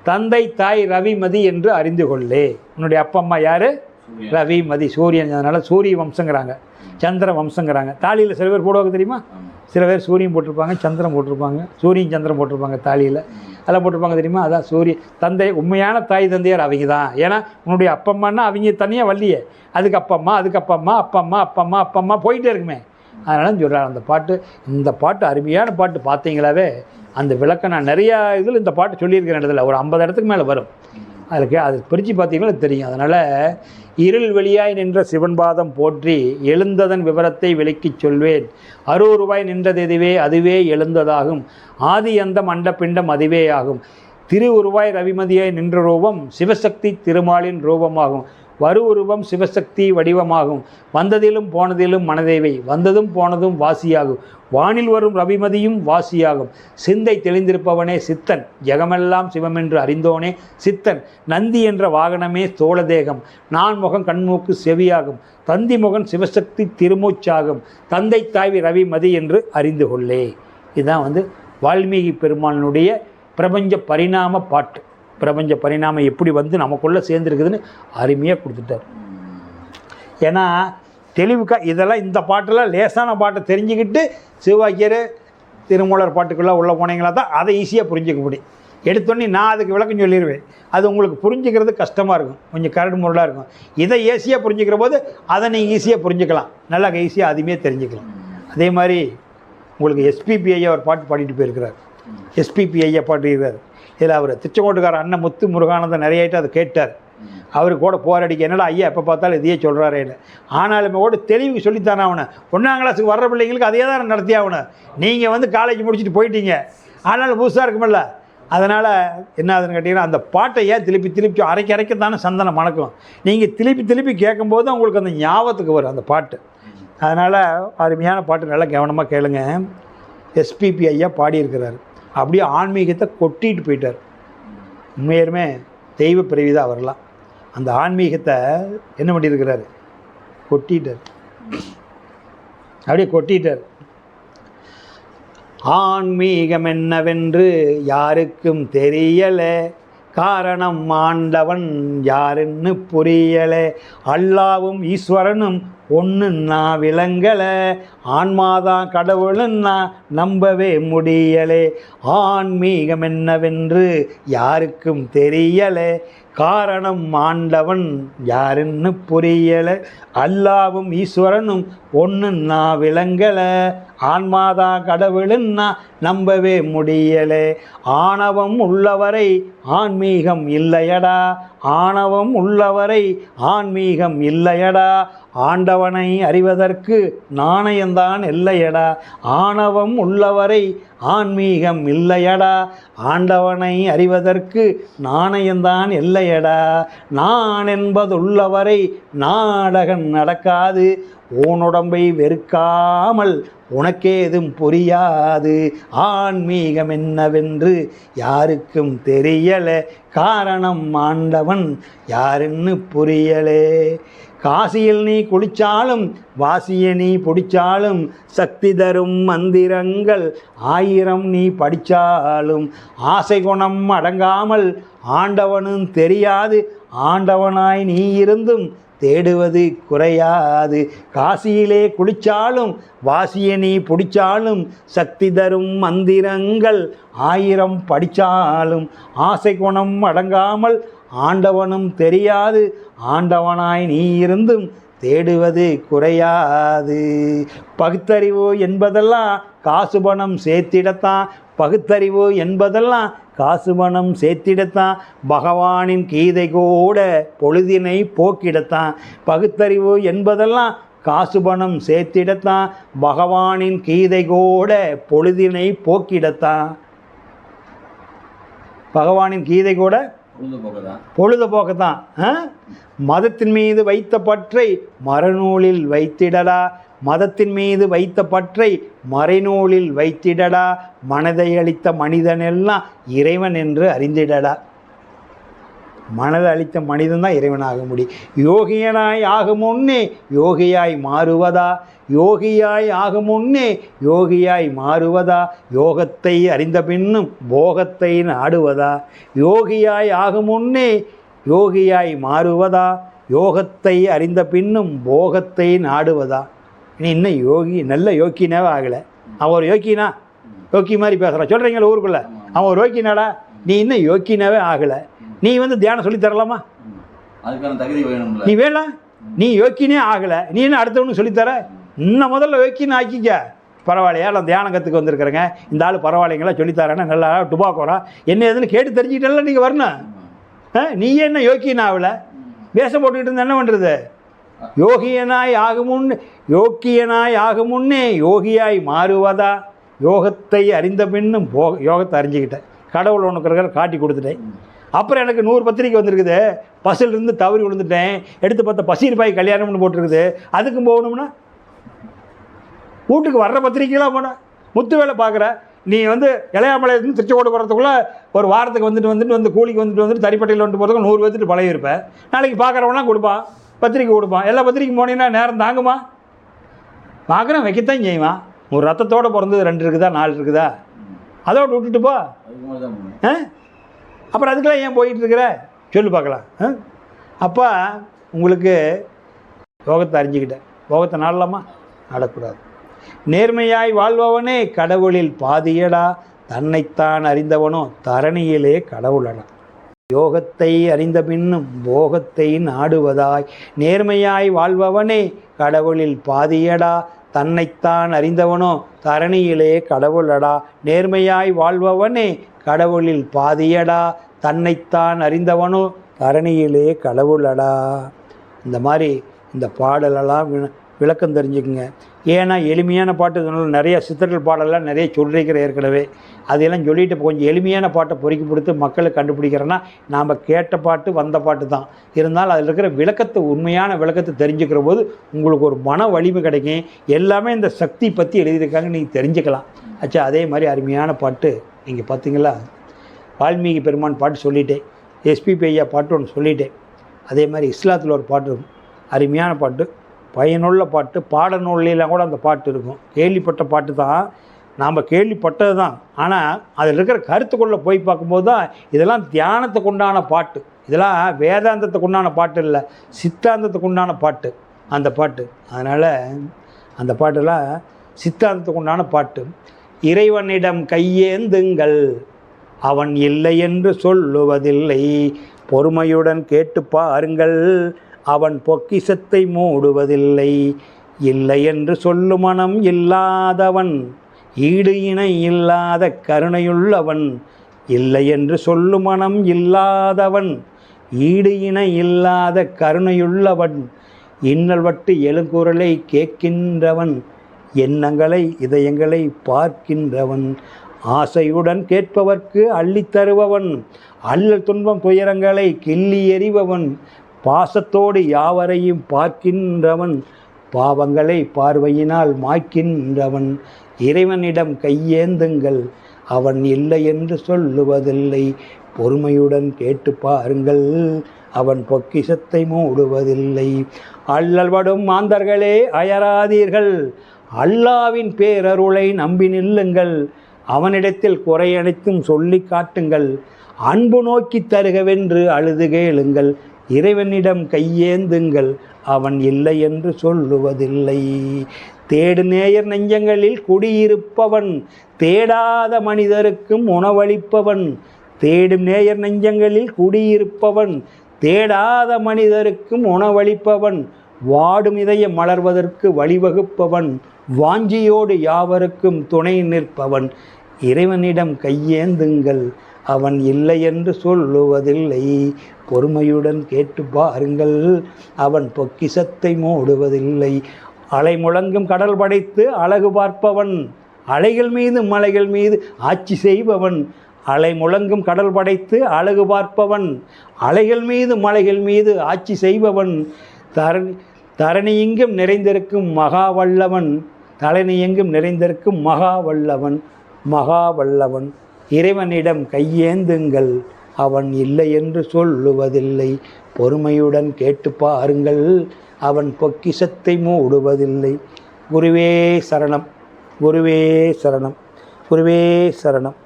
தந்தை தாய் ரவிமதி என்று அறிந்து கொள்ளே. உன்னுடைய அப்பா அம்மா யார்? ரவிமதி, சூரியன். அதனால் சூரிய வம்சங்கிறாங்க, சந்திர வம்சங்கிறாங்க. தாலியில் சில பேர் போடுவாங்க தெரியுமா, சில பேர் சூரியன் போட்டிருப்பாங்க, சந்திரன் போட்டிருப்பாங்க, சூரியன் சந்திரன் போட்டிருப்பாங்க தாலியில், அதெல்லாம் போட்டிருப்பாங்க தெரியுமா. அதான் சூரியன் தந்தை. உண்மையான தாய் தந்தையார் அவங்க தான். ஏன்னா உன்னுடைய அப்பா அம்மானா அவங்க தனியாக வள்ளியே, அதுக்கு அப்பா அம்மா, அதுக்கு அப்பா அம்மா, அப்பா அம்மா, அப்பா அம்மா, அப்பா அம்மா போயிட்டே இருக்குமே. அதனால சொல்கிறார் அந்த பாட்டு. இந்த பாட்டு அருமையான பாட்டு. பார்த்தீங்களாவே அந்த விளக்கம் நான் நிறையா இதில் இந்த பாட்டு சொல்லியிருக்கிறேன் இடத்துல, ஒரு 50 இடத்துக்கு மேலே வரும். அதுக்கு அது பிரித்து பார்த்தீங்கன்னா தெரியும். அதனால் இருள் வெளியாய் நின்ற சிவன்பாதம் போற்றி எழுந்ததன் விவரத்தை விளக்கிச் சொல்வேன். அருவுருவாய் நின்றது எதுவே அதுவே எழுந்ததாகும். ஆதி அந்தம் அண்டப்பிண்டம் அதுவே ஆகும். திருவுருவாய் ரவிமதியாய் நின்ற ரூபம் சிவசக்தி திருமாலின் ரூபமாகும். உருவம் சிவசக்தி வடிவமாகும். வந்ததிலும் போனதிலும் மனதேவை, வந்ததும் போனதும் வாசியாகும். வானில் வரும் ரவிமதியும் வாசியாகும். சிந்தை தெளிந்திருப்பவனே சித்தன், ஜெகமெல்லாம் சிவமென்று அறிந்தோனே சித்தன். நந்தி என்ற வாகனமே தோளதேகம், நான்முகம் கண்மூக்கு செவியாகும். தந்தி முகன் சிவசக்தி திருமூச்சாகும். தந்தை தாய் ரவிமதி என்று அறிந்து கொள்ளே. இதுதான் வந்து வால்மீகி பெருமானுடைய பிரபஞ்ச பரிணாம பாட்டு. பிரபஞ்ச பரிணாமம் எப்படி வந்து நமக்குள்ளே சேர்ந்துருக்குதுன்னு அருமையாக கொடுத்துட்டார். ஏன்னா தெளிவுக்காக இதெல்லாம் இந்த பாட்டெல்லாம் லேசான பாட்டை தெரிஞ்சுக்கிட்டு சிவவாக்கியர் திருமூலர் பாட்டுக்குள்ளே உள்ள போனீங்களா தான் அதை ஈஸியாக புரிஞ்சிக்க முடியும். எடுத்தோன்னே நான் அதுக்கு விளக்கம் சொல்லிடுவேன், அது உங்களுக்கு புரிஞ்சுக்கிறது கஷ்டமாக இருக்கும், கொஞ்சம் கரடு முரடாக இருக்கும். இதை ஈஸியாக புரிஞ்சுக்கிற போது அதை நீங்கள் ஈஸியாக புரிஞ்சுக்கலாம், நல்லா ஈஸியாக அதுவுமே தெரிஞ்சுக்கலாம். அதே மாதிரி உங்களுக்கு எஸ்பிபி ஐயா ஒரு பாட்டு பாடிட்டு போயிருக்கிறார். எஸ்பிபி ஐயா பாடிருக்கிறார். இதில் அவர் திருச்செங்கோட்டுக்கார அண்ணன் முத்து முருகானந்தம் நிறையாயிட்டு அதை கேட்டார். அவரு கூட போராடிக்க என்னடா ஐயா எப்போ பார்த்தாலும் இதையே சொல்கிறாரேன்னு. ஆனாலுமே கூட தெளிவுக்கு சொல்லித்தானே அவனை. 1ஆம் கிளாஸுக்கு வர்ற பிள்ளைங்களுக்கு அதே தான் நடத்தி ஆகணும். நீங்கள் வந்து காலேஜ் முடிச்சுட்டு போயிட்டீங்க, ஆனாலும் புதுசாக இருக்குமில்ல. அதனால் என்ன ஆகுதுன்னு கேட்டிங்கன்னா அந்த பாட்டை ஏன் திருப்பி அரைக்கத்தானே சந்தனம் மணக்கும். நீங்கள் திருப்பி கேட்கும்போது உங்களுக்கு அந்த ஞாபகத்துக்கு வரும் அந்த பாட்டு. அதனால் அருமையான பாட்டு, நல்லா கவனமாக கேளுங்க. எஸ்பிபி ஐயா பாடியிருக்கிறார். அப்படியே ஆன்மீகத்தை கொட்டிட்டு போயிட்டார். உண்மையுமே தெய்வ பிறவிதான் வரலாம். அந்த ஆன்மீகத்தை என்ன பண்ணியிருக்கிறார், கொட்டிட்டார், அப்படியே கொட்டிட்டார். ஆன்மீகம் என்னவென்று யாருக்கும் தெரியலை, காரணம் ஆண்டவன் யாருன்னு புரியலை, அல்லாவும் ஈஸ்வரனும் ஒன்றுன்னா விளங்கலை, ஆன்மாதான் கடவுளுன்னா நம்பவே முடியலை, ஆன்மீகம் என்னவென்று யாருக்கும் தெரியலை, காரணம் ஆண்டவன் யாருன்னு புரியலை, அல்லாவும் ஈஸ்வரனும் ஒன்றுன்னா விளங்கலை, ஆன்மாதான் கடவுளுன்னா நம்பவே முடியலை, ஆணவம் உள்ளவரை ஆன்மீகம் இல்லையடா, ஆணவம் உள்ளவரை ஆன்மீகம் இல்லையடா, ஆண்டவனை அறிவதற்கு நாணயம்தான் இல்லையடா, ஆணவம் உள்ளவரை ஆன்மீகம் இல்லையடா, ஆண்டவனை அறிவதற்கு நாணயம்தான் இல்லையடா, நான் என்பதுள்ளவரை நாடகம் நடக்காது, உன்னுடம்பை வெறுக்காமல் உனக்கேதும் புரியாது, ஆன்மீகம் என்னவென்று யாருக்கும் தெரியலை, காரணம் ஆண்டவன் யாருன்னு புரியலே, காசியில் நீ குளிச்சாலும் வாசிய நீ பிடிச்சாலும் சக்தி தரும் மந்திரங்கள் 1000 நீ படித்தாலும் ஆசை குணம் அடங்காமல் ஆண்டவனும் தெரியாது, ஆண்டவனாய் நீ இருந்தும் தேடுவது குறையாது, காசியிலே குளிச்சாலும் வாசிய நீ பிடிச்சாலும் சக்தி தரும் மந்திரங்கள் 1000 படித்தாலும் ஆசை குணம் அடங்காமல் ஆண்டவனும் தெரியாது, ஆண்டவனாய் நீ இருந்தும் தேடுவது குறையாது. பகுத்தறிவு என்பதெல்லாம் காசு பணம் சேர்த்திடத்தான். பகுத்தறிவு என்பதெல்லாம் காசு பணம் சேர்த்திடத்தான். பகவானின் கீதை கூட பொழுதினை போக்கிடத்தான். பகுத்தறிவு என்பதெல்லாம் காசு பணம் சேர்த்திடத்தான். பகவானின் கீதை கூட பொழுதினை போக்கிடத்தான். பகவானின் கீதை கூட பொழுதுபோக்கத்தான். மதத்தின் மீது வைத்த பற்றை மறைநூலில் வைத்திடடா. மதத்தின் மீது வைத்த பற்றை மறைநூலில் வைத்திடடா. மனதை அளித்த மனிதனெல்லாம் இறைவன் என்று அறிந்திடடா. மனதை அளித்த மனிதன் தான் இறைவனாக முடியும். யோகியனாய் ஆகும் முன்னே யோகியாய் மாறுவதா. யோகியாய் ஆகும் முன்னே யோகியாய் மாறுவதா. யோகத்தை அறிந்த பின்னும் போகத்தை நாடுவதா. யோகியாய் ஆகும் முன்னே யோகியாய் மாறுவதா. யோகத்தை அறிந்த பின்னும் போகத்தை நாடுவதா. நீ இன்னும் யோகி நல்ல யோக்கியனாவே ஆகலை. அவன் ஒரு யோக்கியனா யோக்கி மாதிரி பேசுகிறான் சொல்கிறீங்களா ஊருக்குள்ளே. அவன் ஒரு யோக்கியனாடா. நீ இன்னும் யோக்கியனாவே ஆகலை. நீ வந்து தியானம் சொல்லி தரலாமா? அதுக்கான தகுதி வேணும். நீ வேணாம். நீ யோக்கியனே ஆகலை. நீ என்ன அடுத்தவனு சொல்லித்தர? இன்னும் முதல்ல யோக்கியன்னு ஆக்கிக்க. பரவாயில்லையா நான் தியானம் கற்றுக்க வந்திருக்கிறேங்க, இந்த ஆள் பரவாயில்லைங்களா சொல்லித்தரேன்னா நல்லா டுபாக்கோரா என்ன ஏதுன்னு கேட்டு தெரிஞ்சுக்கிட்டல நீங்கள் வரணும். நீயே என்ன யோக்கியன் ஆகலை? வேஷம் போட்டுக்கிட்டு இருந்தா என்ன பண்ணுறது? யோகியனாய் ஆகும் முன்னே யோக்கியனாய் ஆகும் முன்னே யோகியாய் மாறுவதா. யோகத்தை அறிந்த பின்னும் யோகத்தை அறிஞ்சிக்கிட்டேன். கடவுள் உனக்கு இருக்கிற காட்டி கொடுத்துட்டேன். அப்புறம் எனக்கு 100 பத்திரிக்கை வந்திருக்குது. பஸ்ஸிலிருந்து தவறி விழுந்துட்டேன். எடுத்து பார்த்தா பசீர்பாய் கல்யாணம்னு போட்டிருக்குது. அதுக்கும் போகணும்னா வீட்டுக்கு வர்ற பத்திரிக்கைலாம் போன முத்து வேலை பார்க்குற. நீ வந்து இளையாமலையிலேருந்து திருச்செங்கோடு போகிறதுக்குள்ளே ஒரு வாரத்துக்கு வந்து கூலிக்கு வந்துட்டு தறிப்பட்டையில் வந்துட்டு போகிறதுக்கு 100 பேர்த்துட்டு பழகி இருப்பேன். நாளைக்கு பார்க்குறவங்களாம் கொடுப்பான், பத்திரிக்கை கொடுப்பான். எல்லா பத்திரிக்கையும் போனீங்கன்னா நேரம் தாங்குமா? பார்க்குறேன் வைக்கத்தான் செய்வான். ஒரு ரத்தத்தோடு பிறந்தது 2 இருக்குதா 4 இருக்குதா, அதோடு விட்டுட்டு போ. அப்புறம் அதுக்கெல்லாம் ஏன் போயிட்டுருக்கிற சொல்லு பார்க்கலாம். அப்போ உங்களுக்கு யோகத்தை அறிஞ்சிக்கிட்டேன். யோகத்தை நாடலாமா? நாடக்கூடாது. நேர்மையாய் வாழ்பவனே கடவுளில் பாதியடா. தன்னைத்தான் அறிந்தவனோ தரணியிலே கடவுளடா. யோகத்தை அறிந்த பின்னும் போகத்தை நாடுவதாய். நேர்மையாய் வாழ்பவனே கடவுளில் பாதியடா. தன்னைத்தான் அறிந்தவனோ தரணியிலே கடவுளடா. நேர்மையாய் வாழ்பவனே கடவுளில் பாதியடா. தன்னைத்தான் அறிந்தவனோ தரணியிலே கடவுளடா. இந்த மாதிரி இந்த பாடலெல்லாம் விளக்கம் தெரிஞ்சுக்குங்க. ஏன்னா எளிமையான பாட்டு நிறைய சித்தர்கள் பாடலாம் நிறைய சொல்லியிருக்கிற ஏற்கனவே. அதையெல்லாம் சொல்லிட்டு கொஞ்சம் எளிமையான பாட்டை பொறுக்கி கொடுத்து மக்களுக்கு கண்டுபிடிக்கிறேன்னா நாம் கேட்ட பாட்டு வந்த பாட்டு தான் இருந்தாலும் அதில் இருக்கிற விளக்கத்தை உண்மையான விளக்கத்தை தெரிஞ்சுக்கிற போது உங்களுக்கு ஒரு மன வலிமை கிடைக்கும். எல்லாமே இந்த சக்தி பற்றி எழுதியிருக்காங்க, நீங்கள் தெரிஞ்சுக்கலாம். ஆச்சா, அதே மாதிரி அருமையான பாட்டு நீங்கள் பார்த்தீங்களா? வால்மீகி பெருமான் பாட்டு சொல்லிட்டேன், எஸ்பிபி ஐயா பாட்டு ஒன்று சொல்லிட்டேன். அதே மாதிரி இஸ்லாத்தில் ஒரு பாட்டு இருக்கும், அருமையான பாட்டு, பயனுள்ள பாட்டு. பாடநூல்லாம் கூட அந்த பாட்டு இருக்கும். கேள்விப்பட்ட பாட்டு தான், நாம் கேள்விப்பட்டது தான். ஆனால் அதில் இருக்கிற கருத்துக்குள்ளே போய் பார்க்கும்போது தான் இதெல்லாம் தியானத்துக்கு உண்டான பாட்டு. இதெல்லாம் வேதாந்தத்துக்கு உண்டான பாட்டு இல்லை, சித்தாந்தத்துக்கு உண்டான பாட்டு அந்த பாட்டு. அதனால் அந்த பாட்டெல்லாம் சித்தாந்தத்துக்கு உண்டான பாட்டு. இறைவனிடம் கையேந்துங்கள், அவன் இல்லை என்று சொல்லுவதில்லை. பொறுமையுடன் கேட்டு பாருங்கள், அவன் பொக்கிஷத்தை மூடுவதில்லை. இல்லை என்று சொல்லு மனம் இல்லாதவன், ஈடு இணை இல்லாத கருணையுள்ளவன். இல்லை என்று சொல்லு மனம் இல்லாதவன், ஈடு இணை இல்லாத கருணையுள்ளவன். இன்னல் வட்டு எழுங்குரலை கேட்கின்றவன், எண்ணங்களை இதயங்களை பார்க்கின்றவன். ஆசையுடன் கேட்பவர்க்கு அள்ளித் தருபவன், அல்லல் துன்பம் துயரங்களை கிள்ளி எறிபவன். பாசத்தோடு யாவரையும் பார்க்கின்றவன், பாவங்களை பார்வையினால் மாய்க்கின்றவன். இறைவனிடம் கையேந்துங்கள், அவன் இல்லை என்று சொல்லுவதில்லை. பொறுமையுடன் கேட்டு பாருங்கள், அவன் பொக்கிஷத்தை மூடுவதில்லை. அல்லல்படும் மாந்தர்களே அயராதீர்கள், அல்லாவின் பேரருளை நம்பி நில்லுங்கள். அவனிடத்தில் குறையனைத்தும் சொல்லி காட்டுங்கள், அன்பு நோக்கி தருகவென்று அழுது கேளுங்கள். இறைவனிடம் கையேந்துங்கள், அவன் இல்லை என்று சொல்லுவதில்லை. தேடு நேயர் நெஞ்சங்களில் குடியிருப்பவன், தேடாத மனிதருக்கும் உணவளிப்பவன். தேடும் நேயர் நெஞ்சங்களில் குடியிருப்பவன், தேடாத மனிதருக்கும் உணவளிப்பவன். வாடும் இதய மலர்வதற்கு வழிவகுப்பவன், வாஞ்சியோடு யாவருக்கும் துணை நிற்பவன். இறைவனிடம் கையேந்துங்கள், அவன் இல்லை என்று சொல்லுவதில்லை. பொறுமையுடன் கேட்டு பாருங்கள், அவன் பொக்கிஷத்தை மூடுவதில்லை. அலை முழங்கும் கடல் படைத்து அழகு பார்ப்பவன், அலைகள் மீது மலைகள் மீது ஆட்சி செய்பவன். அலை முழங்கும் கடல் படைத்து அழகு பார்ப்பவன், அலைகள் மீது மலைகள் மீது ஆட்சி செய்பவன். தரணியெங்கும் நிறைந்திருக்கும் மகா வல்லவன், தலையெங்கும் நிறைந்திருக்கும் மகா வல்லவன், மகா வல்லவன். இறைவனிடம் கையேந்துங்கள், அவன் இல்லை என்று சொல்லுவதில்லை. பொறுமையுடன் கேட்டு பாருங்கள், அவன் பொக்கிஷத்தை மூடுவதில்லை. குருவே சரணம், குருவே சரணம், குருவே சரணம்.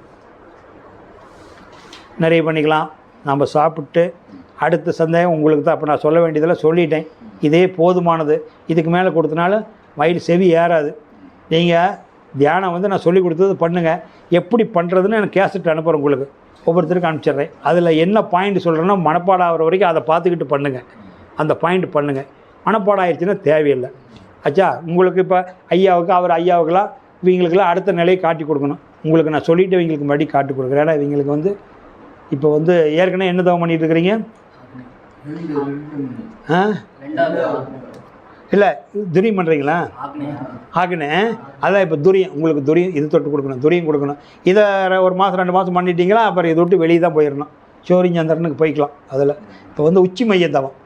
நிறைய பண்ணிக்கலாம். நம்ம சாப்பிட்டு அடுத்த சந்தேகம் உங்களுக்கு தான். அப்போ நான் சொல்ல வேண்டியதெல்லாம் சொல்லிட்டேன். இதே போதுமானது. இதுக்கு மேலே கொடுத்தனால வயிறு செவி ஏறாது. நீங்கள் தியானம் வந்து நான் சொல்லி கொடுத்தது பண்ணுங்கள். எப்படி பண்ணுறதுன்னு எனக்கு கேசட் அனுப்புகிறேன், உங்களுக்கு ஒவ்வொருத்தருக்கும் அனுப்பிச்சிட்றேன். அதில் என்ன பாயிண்ட் சொல்கிறேன்னா மனப்பாடம் ஆகிற வரைக்கும் அதை பார்த்துக்கிட்டு பண்ணுங்கள். அந்த பாயிண்ட் பண்ணுங்கள். மனப்பாடம் ஆயிடுச்சுன்னா தேவையில்லை. ஆச்சா, உங்களுக்கு இப்போ ஐயாவுக்கு அவர் ஐயாவுக்கெல்லாம் இவங்களுக்கெல்லாம் அடுத்த நிலையை காட்டி கொடுக்கணும். உங்களுக்கு நான் சொல்லிவிட்டு இவங்களுக்கு மறுபடியும் காட்டி கொடுக்குறேன். ஏன்னா இவங்களுக்கு வந்து இப்போ வந்து ஏற்கனவே என்ன தவம் பண்ணிகிட்டு இருக்கிறீங்க? இல்லை துரியம் பண்ணுறீங்களா? ஆகுனே அதான் இப்போ துரியம். உங்களுக்கு துரியம் இது தொட்டு கொடுக்கணும், துரியம் கொடுக்கணும். இதை ஒரு மாதம் 2 மாதம் பண்ணிட்டீங்களா, அப்புறம் இதை விட்டு வெளியே தான் போயிடணும். சோரிஞ்சந்திரனுக்கு போய்க்கலாம். அதில் இப்போ வந்து உச்சி மையத்தவம்,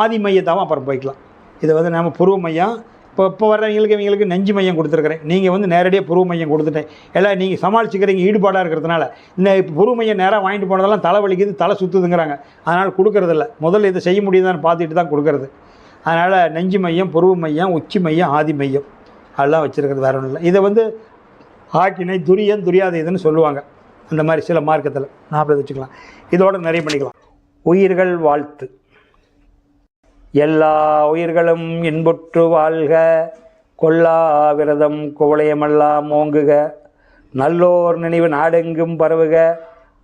ஆதி மையத்தவம், அப்புறம் போய்க்கலாம். இதை வந்து நம்ம புருவ மையம். இப்போ வர்றவங்களுக்கு இவங்களுக்கு நெஞ்சு மையம் கொடுத்துருக்குறேன். நீங்கள் வந்து நேரடியாக புருவ மையம் கொடுத்துட்டேன். எல்லாம் நீங்கள் சமாளிச்சுக்கிறீங்க ஈடுபாடாக இருக்கிறதுனால. இந்த இப்போ புருவ மையம் நேராக வாங்கிட்டு போனதெல்லாம் தலை வலிக்குது, தலை சுற்றுதுங்கிறாங்க. அதனால் கொடுக்கறதில்ல. முதல்ல இதை செய்ய முடியுதான்னு பார்த்துட்டு தான் கொடுக்கறது. அதனால் நெஞ்சு மையம், புருவ மையம், உச்சி மையம், ஆதி மையம் அதெல்லாம் வச்சுருக்கிறது. வேறு ஒன்றும் இல்லை. இதை வந்து ஆக்கினை துரியன் துரியாத இதுன்னு சொல்லுவாங்க. அந்த மாதிரி சில மார்க்கத்தில் நாம் வச்சுக்கலாம். இதோடு நிறைய பண்ணிக்கலாம். உயிர்கள் வாழ்த்து. எல்லா உயிர்களும் இன்புற்று வாழ்க, கொல்லா விரதம் குவளையமெல்லாம் ஓங்குக, நல்லோர் நினைவு நாடெங்கும் பரவுக,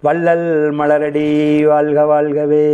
வள்ளல் மலரடி வாழ்க வாழ்கவே.